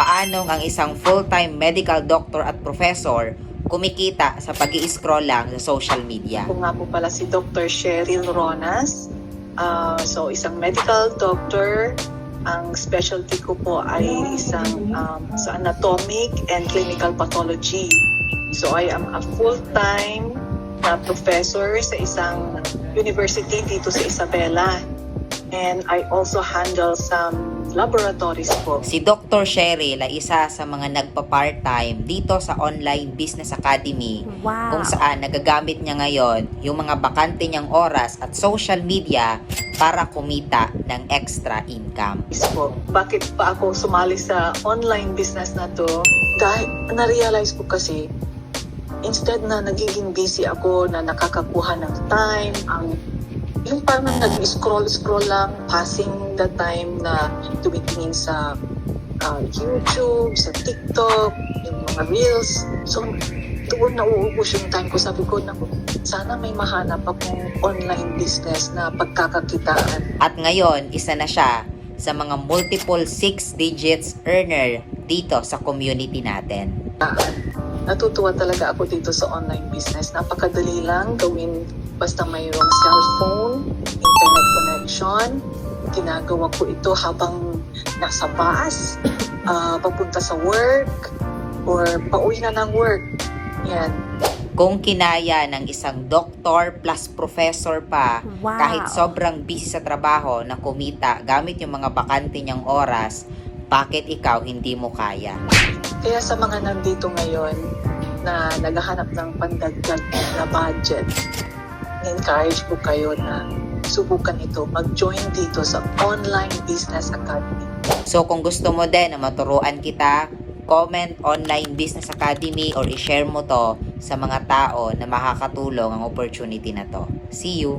paano ang isang full-time medical doctor at professor kumikita sa pag-i-scroll lang sa social media. Ako nga po pala si Dr. Cheryl Ronas. So isang medical doctor. Ang specialty ko po ay isang sa anatomic and clinical pathology. So I am a full-time na professor sa isang university dito sa Isabela. And I also handle some laboratories po. Si Dr. Cheryl ay isa sa mga nagpa-part-time dito sa Online Business Academy. Wow. Kung saan nagagamit niya ngayon yung mga bakante niyang oras at social media para kumita ng extra income. Po. Bakit pa ako sumali sa online business na to? Dahil na-realize ko kasi instead na nagiging busy ako na nakakakuha ng time, yung parang nag-scroll lang, passing the time na tumitingin sa YouTube, sa TikTok, yung mga Reels. So, doon nauubos yung time ko. Sabi ko, sana may mahanap akong online business na pagkakakitaan. At ngayon, isa na siya sa mga multiple 6 digits earner dito sa community natin. Natutuwa talaga ako dito sa online business. Napakadali lang gawin basta mayroong cellphone, internet connection. Ginagawa ko ito habang nasa bus, papunta sa work, or pauwi na ng work. Yan. Kung kinaya ng isang doktor plus professor pa, Wow. kahit sobrang busy sa trabaho na kumita gamit yung mga bakante niyang oras, bakit ikaw hindi mo kaya? Kaya sa mga nandito ngayon na naghahanap ng pandagdag na budget, encourage ko kayo na subukan ito, mag-join dito sa Online Business Academy. So kung gusto mo din na maturuan kita, comment Online Business Academy or i-share mo to sa mga tao na makakatulong ang opportunity na to. See you!